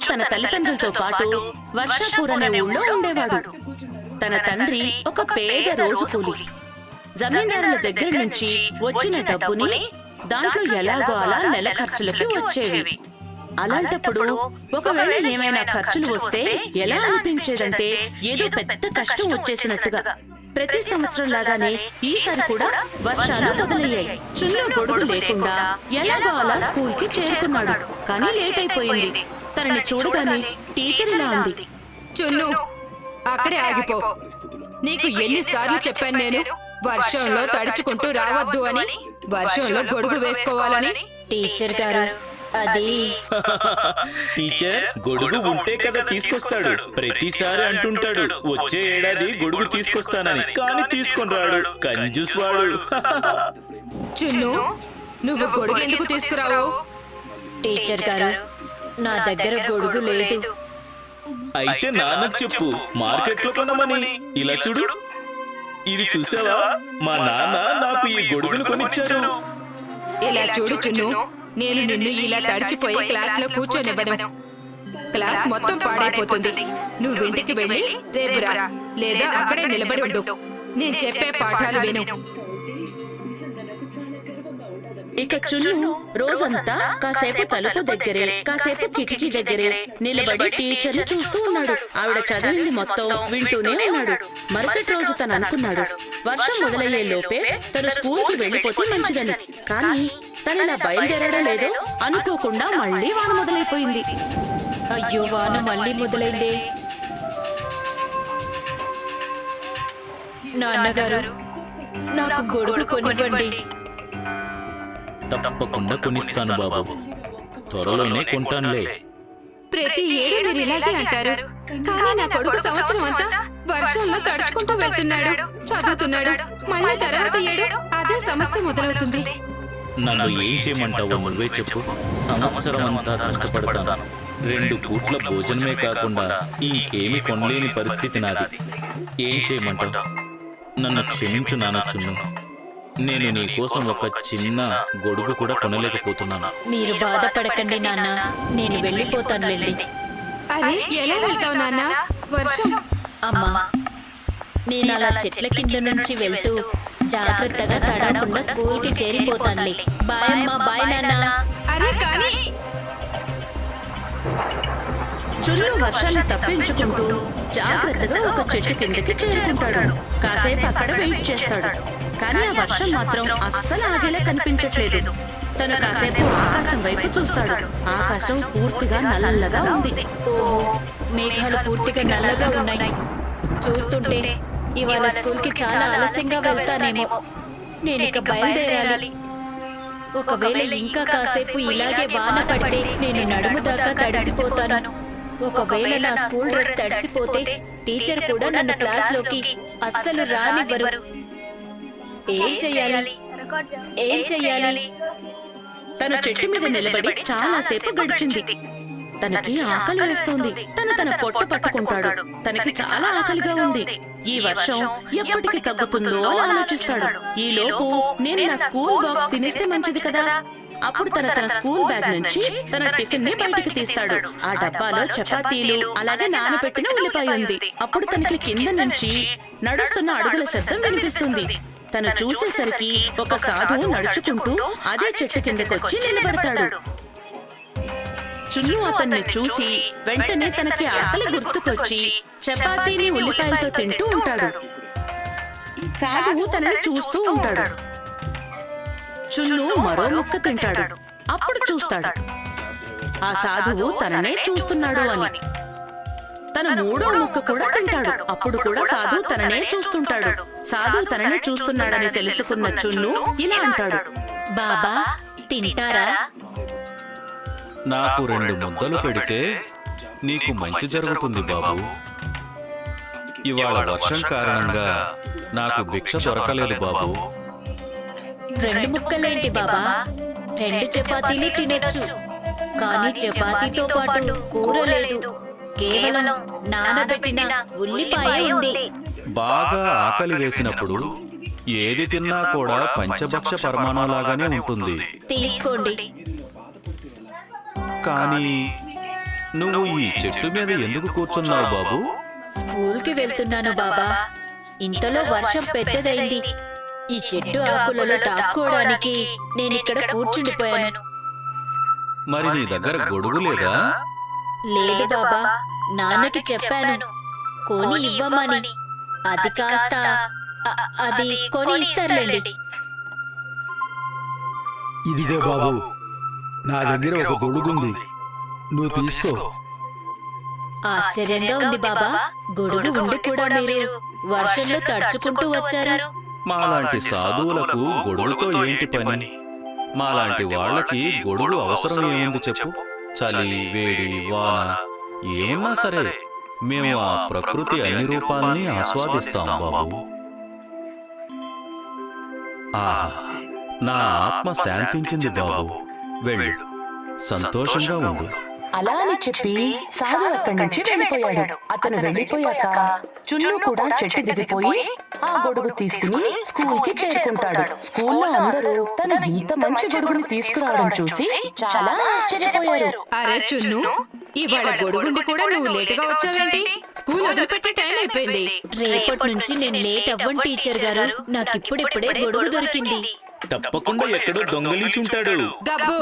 తన తల్లిదండ్రులతో పాటు వర్షాపూర్ అనే ఊళ్ళో ఉండేవాడు. తన తండ్రి ఒక పేద రోజు కూలి. జమీందారుల దగ్గర నుంచి వచ్చిన డబ్బుని దాంట్లో ఎలాగో అలా నెల ఖర్చులకి వచ్చేవి. అలాంటప్పుడు ఒకవేళ ఏమైనా ఖర్చులు వస్తే ఎలా అనిపించేదంటే ఏదో పెద్ద కష్టం వచ్చేసినట్టుగా. ప్రతి సంవత్సరం లాగానే ఈసారి కూడా వర్షాలు మొదలయ్యాయి. చున్ను గొడుగు లేకుండా ఎలాగో అలా స్కూల్ కి చేరుకున్నాడు. కానీ లేట్ అయిపోయింది. తనని చూడగానే టీచర్ ఇలా అంది, చున్ను, అక్కడే ఆగిపో. నీకు ఎన్నిసార్లు చెప్పాను నేను వర్షంలో తడుచుకుంటూ రావద్దు అని, వర్షంలో గొడుగు వేసుకోవాలని. టీచర్ గారు, అది టీచర్ గొడుగు ఉంటే కదా తీసుకొస్తాడు. ప్రతిసారి అంటుంటాడు వచ్చే ఏడాది గొడుగు తీసుకొస్తానని, కానీ తీసుకొని రాడు. కంజూస్ వాడు. చున్ను, నువ్వు గొడుగు ఎందుకు తీసుకురావు? టీచర్ గారు, నా దగ్గర గొడుగు లేదు. అయితే నాన్నకు చెప్పు మార్కెట్ లో కొనమని. ఇలా చూడు, ఇది చూసావా, మా నాన్న నాకు ఈ గొడుగును కొనిచ్చారు. ఇలా చూడు చున్ను, నేను నిన్ను ఇలా తడిచిపోయి క్లాస్ లో కూర్చోనివ్వను. క్లాస్ మొత్తం పాడైపోతుంది. నువ్వు ఇంటికి వెళ్ళి రేపు రా, లేదా అక్కడే నిలబడి ఉండు. నేను చెప్పే పాఠాలు విను. ఇక చున్ను రోజంతా కాసేపు తలుపు దగ్గరే, కాసేపు కిటికీ దగ్గరే నిలబడి టీచర్ని చూస్తూ ఉన్నాడు. ఆవిడ చదివింది మొత్తం వింటూనే ఉన్నాడు. మరుసటి రోజు తను అనుకున్నాడు వర్షం మొదలయ్యే లోపే తను స్కూల్ కి వెళ్లిపోతే మంచిదని. కానీ తను ఇలా బయలుదేరడం లేదో అనుకోకుండా మళ్ళీ వాన మొదలైపోయింది. అయ్యో, వాన మళ్ళీ మొదలైందే. నాన్నగారు, నాకు గొడుగు కొనివ్వండి. తప్పకుండా కొనిస్తాను బాబు, త్వరలోనే కొంటానులే. ప్రతి ఏడు మీరు ఇలాగే అంటారు, కానీ నా కొడుకు సంవత్సరం అంతా వర్షంలో తడుచుకుంటూ వెళ్తున్నాడు, చదువుతున్నాడు. మళ్ళీ తర్వాత ఏడు అదే సమస్య మొదలవుతుంది. నన్ను ఏం చేయమంటావో నువ్వే చెప్పు. సంవత్సరం అంతా కష్టపడతాను. 2 పూట్ల భోజనమే కాకుండా ఇంకేమి కొనలేని పరిస్థితి నాది. ఏం చేయమంటావు? నన్ను క్షమించు నాన్న చున్ను. నేను నీ కోసం ఒక చిన్న గొడుగు కూడా కొనలేకపోతున్నాను. మీరు బాధపడకండి నాన్న, నేను వెళ్ళిపోతానులేండి. అరే, ఎలా వెళ్తావు నాన్న? వర్షం. అమ్మా, నేను అలా చెట్ల కింద నుంచి వెళ్తూ జాగ్రత్తగా తడవకుండా స్కూల్ కి చేరిపోతానులే. బాయ్ అమ్మా, బాయ్ నాన్న. అరే కానీ చున్ను వర్షాన్ని తప్పించుకుంటూ జాగ్రత్తగా ఒక చెట్టు కిందకి చేరుకుంటాడు. కాసేపు అక్కడ వెయిట్ చేస్తాడు. కానీ ఆ వర్షం మాత్రం అస్సలు ఆగేలా కనిపించట్లేదు. తను కాసేపు ఆకాశం వైపు చూస్తాడు. ఆకాశం పూర్తిగా నల్లగా ఉంది. ఓహో, మేఘాలు పూర్తిగా నల్లగా ఉన్నాయి. చూస్తుంటే ఇవాళ స్కూల్ కి చాలా ఆలస్యంగా వెళ్తానేమో. నేను ఇక బయలుదేరాలి. ఒకవేళ ఇంకా కాసేపు ఇలాగే వాన పడితే నేను నడుము దాకా తడిసిపోతాను. ఒకవేళ నా స్కూల్ డ్రెస్ తడిసిపోతే టీచర్ కూడా నన్ను క్లాస్ లోకి అస్సలు రానివ్వరు. ఏం చెయ్యాలి? ఏం చెయ్యాలి? తను చెట్టు మీద నిలబడి చాలాసేపు గడిచింది. తనకి ఆకలి వేస్తుంది. తను తన పొట్ట పట్టుకుంటాడు. తనకి చాలా ఆకలిగా ఉంది. ఈ వర్షం ఎప్పటికి తగ్గుతుందో అని ఆలోచిస్తాడు. ఈ లోపు నేను నా స్కూల్ బాక్స్ తినేస్తే మంచిది కదా. అప్పుడు తన స్కూల్ బ్యాగ్ నుంచి తన టిఫిన్ ని బయటకు తీస్తాడు. ఆ డబ్బాలో చపాతీలు, అలాగే నానబెట్టిన ఉల్లిపాయ ఉంది. అప్పుడు తనకి కింద నుంచి నడుస్తున్న అడుగుల శబ్దం వినిపిస్తుంది. తను చూసేసరికి ఒక సాధువు నడుచుకుంటూ అదే చెట్టు కిందకొచ్చి నిలబడతాడు. చున్ను అతన్ని చూసి వెంటనే తనకి ఆకలి గుర్తుకొచ్చి చపాతీని ఉల్లిపాయలతో తింటూ ఉంటాడు. సాధువు తనని చూస్తూ ఉంటాడు. చున్ను మరో ముక్క తింటాడు. అప్పుడు చూస్తాడు ఆ సాధువు తననే చూస్తున్నాడు అని. తన 3వ ముక్క కూడా తింటాడు. అప్పుడు కూడా సాధువు తననే చూస్తుంటాడు. సాధువు తననే చూస్తున్నాడని తెలుసుకున్న చున్ను ఇలా అంటాడు, బాబా, తింటారా? నాకు 2 ముద్దలు పెడితే నీకు మంచి జరుగుతుంది బాబు. ఇవాళ వర్షం కారణంగా నాకు భిక్ష దొరకలేదు బాబు. 2 ముక్కలేంటి బాబా? 2 చపాతీలు తినొచ్చు. కానీ చపాతీతో పాటు కూర లేదు. కేవలం నానబెట్టిన ఉల్లిపాయ ఉంది. బాగా ఆకలి వేసినప్పుడు ఏది తిన్నా కూడా పంచభక్ష పరమాణంలాగానే ఉంటుంది. తీసుకోండి. కానీ నువ్వు ఈ చెట్టు మీద ఎందుకు కూర్చున్నావు బాబు? స్కూల్కి వెళ్తున్నాను బాబా. ఇంతలో వర్షం పెద్దదైంది. ఈ చెట్టు ఆకులలో దాక్కోవడానికి నేనిక్కడ కూర్చుండిపోయాను. మరి నీ దగ్గర గొడుగు లేదా? లేదు బాబా, నాన్నకి చెప్పాను కొని ఇవ్వమని. అది కాస్త అది కొని ఇస్తారులేండి. ఇదిగో బాబు, నా దగ్గర ఒక గొడుగుంది, నువ్వు తీసుకో. ఆశ్చర్యంగా ఉంది బాబా, గొడుగు ఉండి కూడా మీరు వర్షంలో తడుచుకుంటూ వచ్చారు. మాలాంటి సాధువులకు గొడుగుతో ఏంటి పని? మాలాంటి వాళ్ళకి గొడుగు అవసరం ఏముంది చెప్పు? చలి, వేడి, వాన ఏమన్నా సరే మేము ఆ ప్రకృతి అన్ని రూపాల్ని ఆస్వాదిస్తాం బాబు. ఆహా, నా ఆత్మ శాంతించింది బాబు. వెళ్ళు, సంతోషంగా ఉండు. అలా అని చెప్పి సాధు అక్కడి నుంచి వెళ్ళిపోయాడు. అతను వెళ్ళిపోయాక చున్ను కూడా చెట్టు దిగిపోయి ఆ గొడుగు తీసుకుని స్కూల్ కి చేరుకుంటాడు. స్కూల్లో అందరూ తను ఇంత మంచి గొడుగుని తీసుకురావడం చూసి చాలా ఆశ్చర్యపోయారు. అరే చున్ను, ఇవాళ గొడుగుండి కూడా నువ్వు లేటుగా వచ్చావేంటి? స్కూల్ వదిలిపెట్టే టైం అయిపోయింది. రేపటి నుంచి నేను లేట్ అవ్వను టీచర్ గారు. నాకు ఇప్పుడిప్పుడే గొడుగు దొరికింది. తప్పకుండా ఎక్కడో దొంగలించుంటాడు. గబ్బు,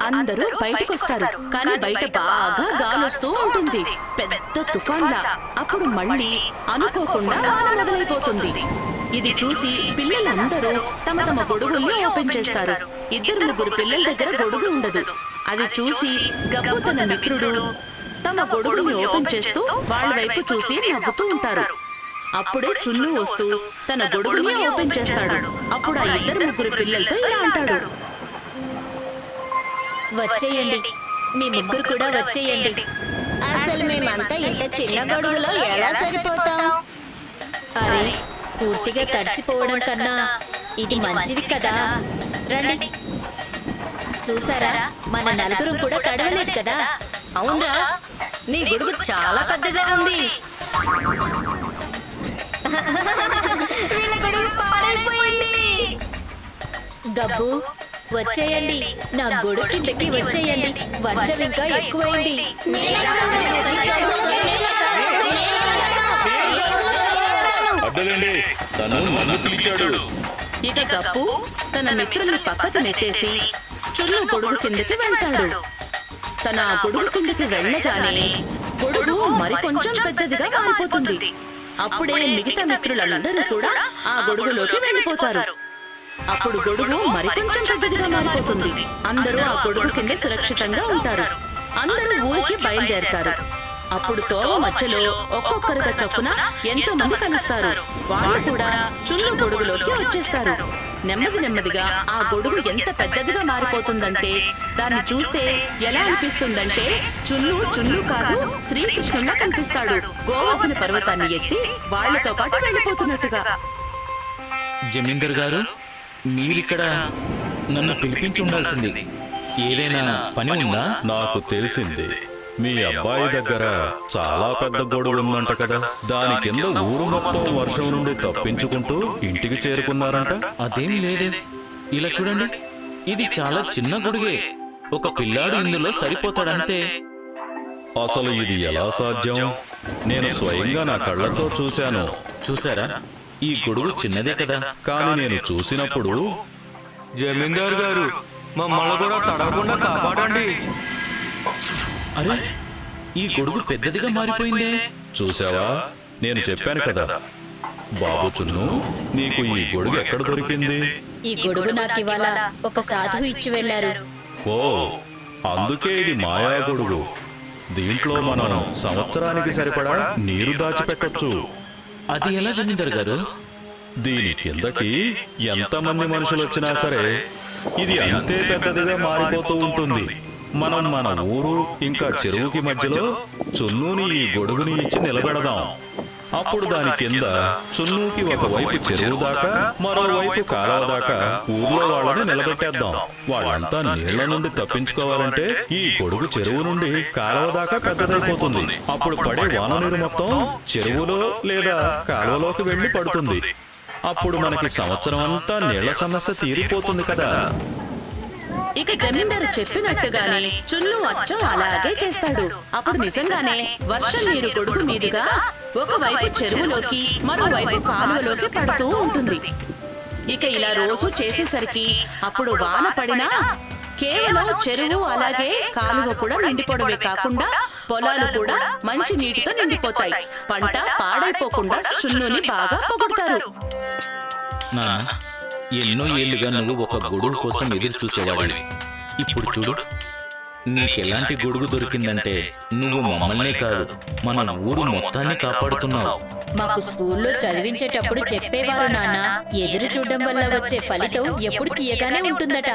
అందరూ బయటకొస్తారు. కానీ బయట బాగా గాలొస్తూ ఉంటుంది, పెద్ద తుఫాన్లా. అప్పుడు మళ్ళీ అనుకోకుండా వాన మొదలైపోతుంది. ఇది చూసి పిల్లలందరూ తమ తమ గొడుగుల్ని ఓపెన్ చేస్తారు. 2-3 పిల్లల దగ్గర గొడుగు ఉండదు. అది చూసి గబ్బు తన మిత్రుడు తమ గొడుగుని ఓపెన్ చేస్తూ వాళ్ళ వైపు చూసి నవ్వుతూ ఉంటారు. అప్పుడే చున్ను వస్తూ తన గొడుగుని ఓపెన్ చేస్తాడు. అప్పుడు ఆ 2-3 పిల్లలతో ఇలా అంటాడు, వచ్చేయండి, మీ ముగ్గురు కూడా వచ్చేయండి. అసలు మేమంతా ఇంత చిన్న గొడుగులో ఎలా సరిపోతాం? అరే, పూర్తిగా తడిసిపోవడం కన్నా ఇది మంచిది కదా. రండి. చూసారా, మన నలుగురు కూడా తడవలేదు కదా. అవునా, నీ గొడుగు చాలా పెద్దగా ఉంది. వీళ్ళ గొడుగు పాడైపోయింది. గబ్బు, వచ్చేయండి, నా గొడుగు కిందకి వచ్చేయండి. వర్షం ఇంకా ఎక్కువైంది. అడ్డలండి, తను నన్ను పిలిచాడు. ఇక గప్పు తన మిత్రుల్ని పక్కకు నెట్టేసి చున్ను గొడుగు కిందకి వెళ్తాడు. తన ఆ గొడుగు కిందకి వెళ్ళగానే గొడుగు మరి కొంచెం పెద్దదిగా మారిపోతుంది. అప్పుడే మిగతా మిత్రులందరూ కూడా ఆ గొడుగులోకి వెళ్ళిపోతారు. అప్పుడు గొడుగు మరికొంచెం పెద్దదిగా మారిపోతుంది. అందరూ ఆ గొడుగు కింద సురక్షితంగా ఉంటారు. అందరూ ఊరికి బయలుదేరతారు. అప్పుడు తోవ మధ్యలో ఒక్కొక్కరుగా చొప్పున ఎంతో మంది కలుస్తారు. వాళ్ళు కూడా చున్ను గొడుగులోకి వచ్చేస్తారు. నెమ్మదిగా ఆ గొడుగు ఎంత పెద్దదిగా మారిపోతుందంటే దాన్ని చూస్తే ఎలా అనిపిస్తుందంటే చున్ను కాదు, శ్రీకృష్ణులా కనిపిస్తాడు. గోవర్ధన పర్వతాన్ని ఎత్తి వాళ్లతో పాటు వెళ్ళిపోతున్నట్టుగా. జమీందర్ గారు, మీరిక్కడ నన్ను పిలిపించి ఉండాల్సింది. ఏదైనా పని ఉందా? నాకు తెలిసింది, మీ అబ్బాయి దగ్గర చాలా పెద్ద గొడుగు ఉందంట కదా. దాని కింద ఊరు మొత్తం వర్షం నుండి తప్పించుకుంటూ ఇంటికి చేరుకున్నారంట. అదేం లేదే. ఇలా చూడండి, ఇది చాలా చిన్న గొడుగే. ఒక పిల్లాడు ఇందులో సరిపోతాడంతే. అసలు ఇది ఎలా సాధ్యం? నేను స్వయంగా నా కళ్ళతో చూశాను. చూసారా, ఈ గొడుగు చిన్నదే కదా. కానీ నేను చూసినప్పుడు, జమీందార్ గారు, మమ్మల్ని కూడా తడవకుండా కాపాడండి. అరే, ఈ గొడుగు పెద్దదిగా మారిపోయిందే. చూసావా, నేను చెప్పాను కదా. బాబు చున్ను, నీకు ఈ గొడుగు ఎక్కడ దొరికింది? ఈ గొడుగు నాకు ఇవాళ ఒక సాధువు ఇచ్చి వెళ్లారు. ఓ, అందుకే ఇది మాయా గొడుగు. దీంట్లో మనం సంవత్సరానికి సరిపడా నీరు దాచిపెట్టొచ్చు. అది ఎలా జమీందార్ గారు? దీని కిందకి ఎంతమంది మనుషులు వచ్చినా సరే ఇది అంతే పెద్దదిగా మారిపోతూ ఉంటుంది. మనం మన ఊరు ఇంకా చెరువుకి మధ్యలో చున్నూని ఈ గొడుగుని ఇచ్చి నిలబెడదాం. అప్పుడు దాని కింద చున్నూకి ఒకవైపు చెరువు దాకా, మరోవైపు కాలువ దాకా ఊర్లో వాళ్ళని నిలబెట్టేద్దాం. వాళ్ళంతా నీళ్ల నుండి తప్పించుకోవాలంటే ఈ గొడుగు చెరువు నుండి కాలువ దాకా పెద్దదైపోతుంది. అప్పుడు పడే వాన నీరు మొత్తం చెరువులో లేదా కాలువలోకి వెళ్లి పడుతుంది. అప్పుడు మనకి సంవత్సరం అంతా నీళ్ల సమస్య తీరిపోతుంది కదా. ఇక జమీందారు చెప్పినట్టుగానే చున్ను అచ్చం అలాగే చేస్తాడు. అప్పుడు నిజంగానే వర్షం నీరు గొడుగు మీదుగా ఒకవైపు చెరువులోకి మరోవైపు కాలువలోకి పడుతూ ఉంటుంది. ఇక ఇలా రోజు చేసేసరికి అప్పుడు వాన పడినా కేవలం చెరువు అలాగే కాలువ కూడా నిండిపోవడమే కాకుండా పొలాలు కూడా మంచి నీటితో నిండిపోతాయి. పంట పాడైపోకుండా చున్నుని బాగా పొగుడతారు. నాన్న, ఎన్నో ఏళ్లుగా నువ్వు ఒక గొడుగు కోసం ఎదురు చూసేవాడివి. ఇప్పుడు చూడు, నీకెలాంటి గొడుగు దొరికిందంటే నువ్వు మమ్మల్నే కాదు మన ఊరు మొత్తాన్ని కాపాడుతున్నావు. మాకు స్కూల్లో చదివించేటప్పుడు చెప్పేవారు నాన్న, ఎదురు చూడడం వల్ల వచ్చే ఫలితం ఎప్పుడు తీయగానే ఉంటుందట.